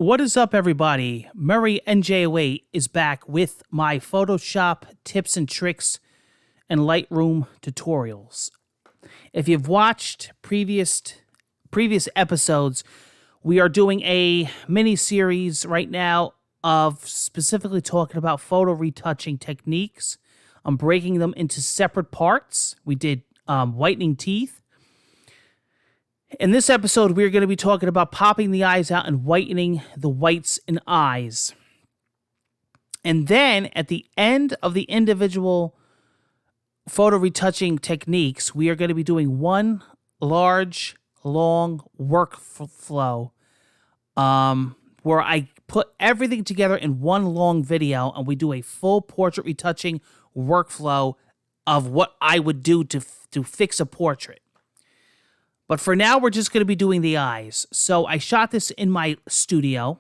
What is up, everybody? Murray NJ08 is back with my Photoshop tips and tricks and Lightroom tutorials. If you've watched previous episodes, we are doing a mini series right now of specifically talking about photo retouching techniques. I'm breaking them into separate parts. We did whitening teeth. In this episode, we're going to be talking about popping the eyes out and whitening the whites in eyes. And then at the end of the individual photo retouching techniques, we are going to be doing one large, long workflow where I put everything together in one long video and we do a full portrait retouching workflow of what I would do to fix a portrait. But for now, we're just going to be doing the eyes. So I shot this in my studio,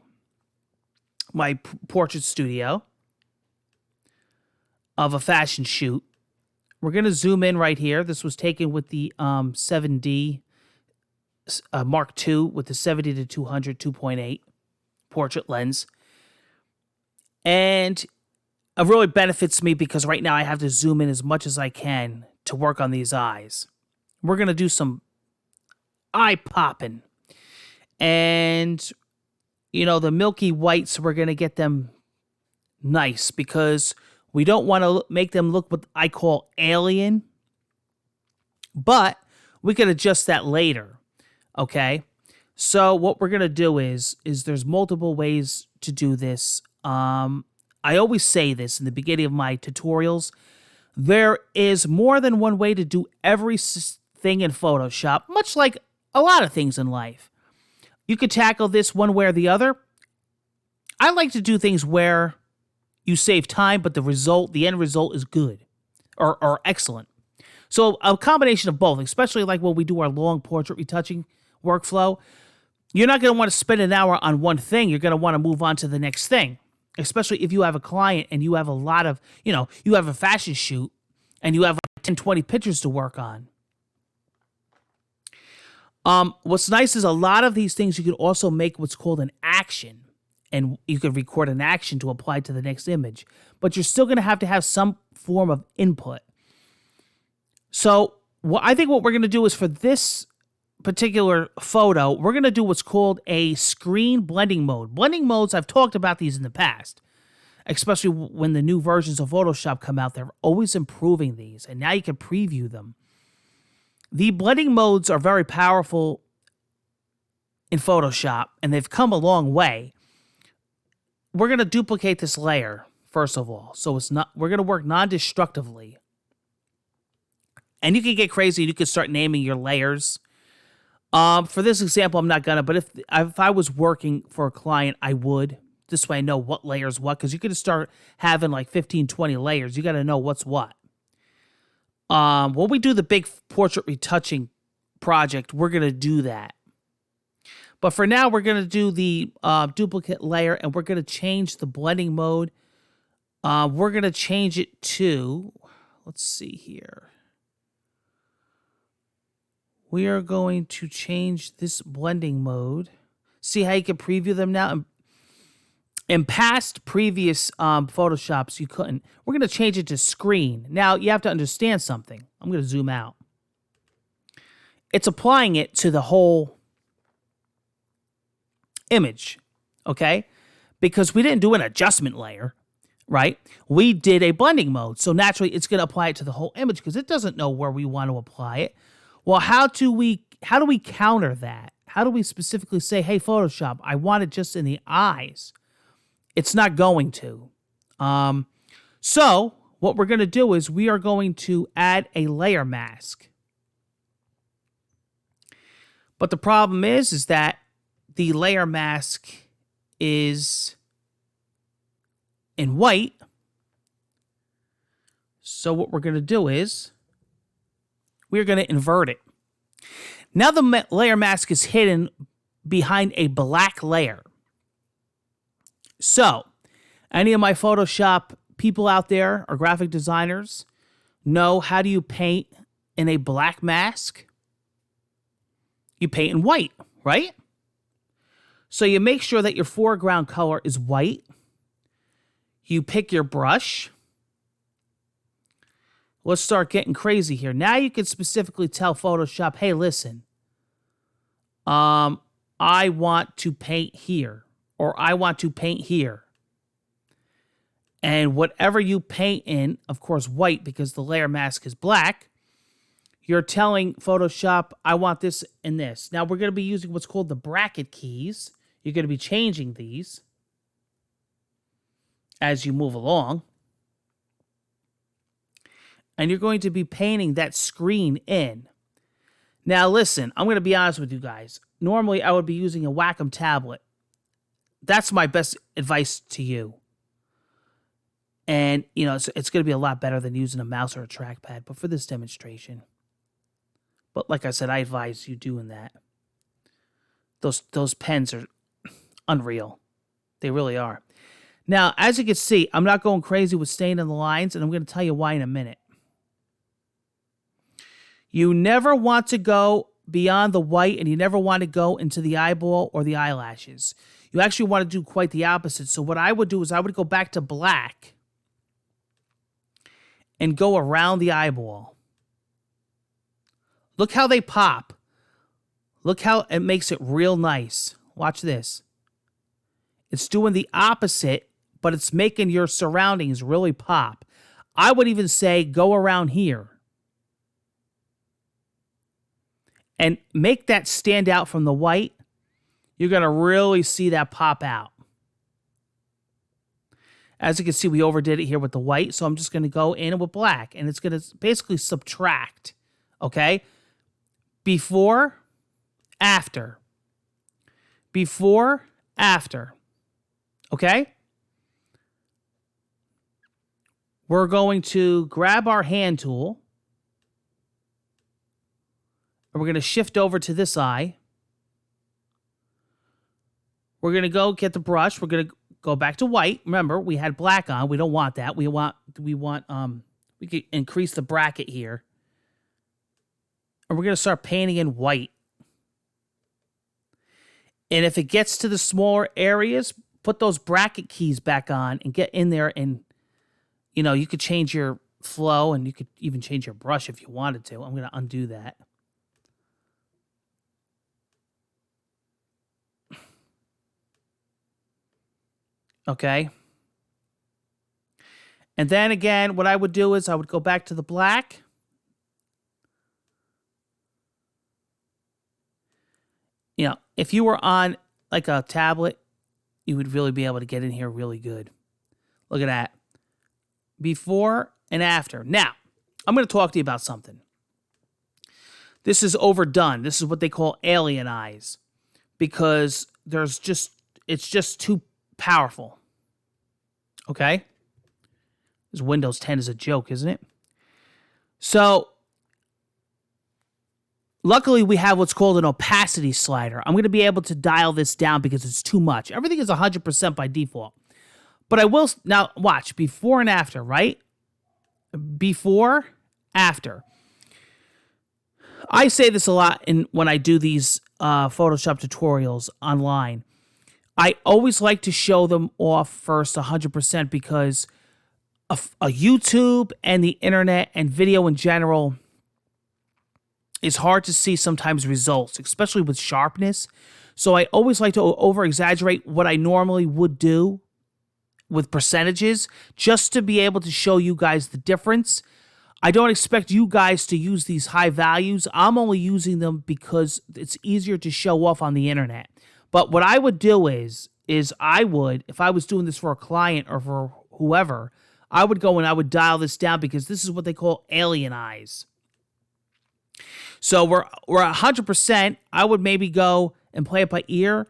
my portrait studio of a fashion shoot. We're going to zoom in right here. This was taken with the 7D Mark II with the 70 to 200 2.8 portrait lens. And it really benefits me because right now I have to zoom in as much as I can to work on these eyes. We're going to do some eye popping, and the milky whites, we're going to get them nice because we don't want to make them look what I call alien, but we can adjust that later. Okay, so what we're going to do is there's multiple ways to do this. I always say this in the beginning of my tutorials. There is more than one way to do everything in Photoshop, much like a lot of things in life. You could tackle this one way or the other. I like to do things where you save time, but the end result is good or excellent. So a combination of both, especially like when we do our long portrait retouching workflow, you're not going to want to spend an hour on one thing. You're going to want to move on to the next thing, especially if you have a client and you have a lot of, you have a fashion shoot and you have like 10, 20 pictures to work on. What's nice is a lot of these things you can also make what's called an action, and you can record an action to apply to the next image, but you're still going to have some form of input. So I think what we're going to do is for this particular photo, we're going to do what's called a screen blending mode. Blending modes, I've talked about these in the past, especially when the new versions of Photoshop come out. They're always improving these, and now you can preview them. The blending modes are very powerful in Photoshop, and they've come a long way. We're going to duplicate this layer, first of all. So we're going to work non-destructively. And you can get crazy. You can start naming your layers. For this example, I'm not going to, but if I was working for a client, I would. This way I know what layer's what, because you could start having like 15, 20 layers. You got to know what's what. When we do the big portrait retouching project, we're going to do that. But for now, we're going to do the duplicate layer, and we're going to change the blending mode. We're going to change it to, let's see here. We are going to change this blending mode. See how you can preview them now? In previous Photoshops, you couldn't. We're going to change it to screen. Now, you have to understand something. I'm going to zoom out. It's applying it to the whole image, okay? Because we didn't do an adjustment layer, right? We did a blending mode. So naturally, it's going to apply it to the whole image because it doesn't know where we want to apply it. Well, how do we counter that? How do we specifically say, hey, Photoshop, I want it just in the eyes? It's not going to. So what we're going to do is we are going to add a layer mask. But the problem is that the layer mask is in white. So what we're going to do is we're going to invert it. Now the layer mask is hidden behind a black layer. So, any of my Photoshop people out there or graphic designers know how do you paint in a black mask? You paint in white, right? So you make sure that your foreground color is white. You pick your brush. Let's start getting crazy here. Now you can specifically tell Photoshop, hey, listen, I want to paint here, or I want to paint here. And whatever you paint in, of course, white, because the layer mask is black, you're telling Photoshop, I want this and this. Now we're going to be using what's called the bracket keys. You're going to be changing these as you move along. And you're going to be painting that screen in. Now listen, I'm going to be honest with you guys. Normally I would be using a Wacom tablet. That's my best advice to you. And, you know, it's going to be a lot better than using a mouse or a trackpad. But for this demonstration, but like I said, I advise you doing that. Those pens are unreal. They really are. Now, as you can see, I'm not going crazy with staying in the lines, and I'm going to tell you why in a minute. You never want to go beyond the white, and you never want to go into the eyeball or the eyelashes. You actually want to do quite the opposite. So what I would do is I would go back to black and go around the eyeball. Look how they pop. Look how it makes it real nice. Watch this. It's doing the opposite, but it's making your surroundings really pop. I would even say go around here. And make that stand out from the white. You're going to really see that pop out. As you can see, we overdid it here with the white, so I'm just going to go in with black, and it's going to basically subtract, okay? Before, after. Before, after. Okay? We're going to grab our hand tool, and we're going to shift over to this eye. We're going to go get the brush. We're going to go back to white. Remember, we had black on. We don't want that. We could increase the bracket here. And we're going to start painting in white. And if it gets to the smaller areas, put those bracket keys back on and get in there, and, you know, you could change your flow, and you could even change your brush if you wanted to. I'm going to undo that. Okay. And then again, what I would do is I would go back to the black. You know, if you were on like a tablet, you would really be able to get in here really good. Look at that. Before and after. Now, I'm going to talk to you about something. This is overdone. This is what they call alien eyes, because it's just too powerful. Okay? This Windows 10 is a joke, isn't it? So, luckily we have what's called an opacity slider. I'm going to be able to dial this down because it's too much. Everything is 100% by default. But I will, now watch, before and after, right? Before, after. I say this a lot when I do these Photoshop tutorials online. I always like to show them off first 100% because a YouTube and the internet and video in general is hard to see sometimes results, especially with sharpness. So I always like to over-exaggerate what I normally would do with percentages just to be able to show you guys the difference. I don't expect you guys to use these high values. I'm only using them because it's easier to show off on the internet. But what I would do is I would, if I was doing this for a client or for whoever, I would go and I would dial this down because this is what they call alien eyes. So we're 100%. I would maybe go and play it by ear.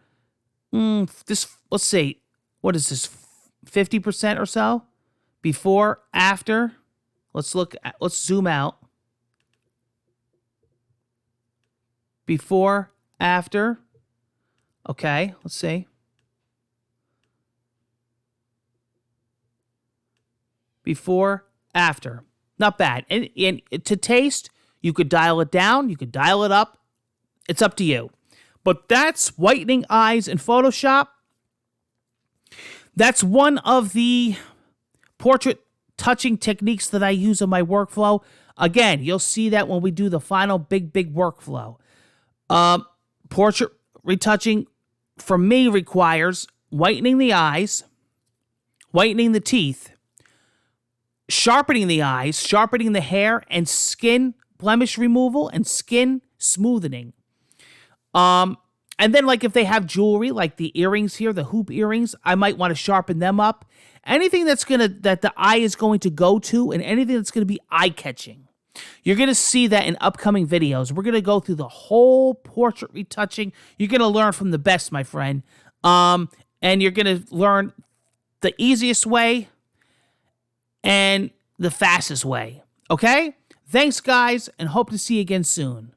Let's see. What is this? 50% or so? Before, after. Let's zoom out. Before, after. Okay, let's see. Before, after. Not bad. And to taste, you could dial it down, you could dial it up. It's up to you. But that's whitening eyes in Photoshop. That's one of the portrait touching techniques that I use in my workflow. Again, you'll see that when we do the final big workflow. Portrait retouching for me requires whitening the eyes, whitening the teeth, sharpening the eyes, sharpening the hair, and skin blemish removal and skin smoothing. And then, like, if they have jewelry, like the earrings here, the hoop earrings, I might want to sharpen them up. Anything that the eye is going to go to, and anything that's going to be eye-catching. You're going to see that in upcoming videos. We're going to go through the whole portrait retouching. You're going to learn from the best, my friend. And you're going to learn the easiest way and the fastest way. Okay? Thanks, guys, and hope to see you again soon.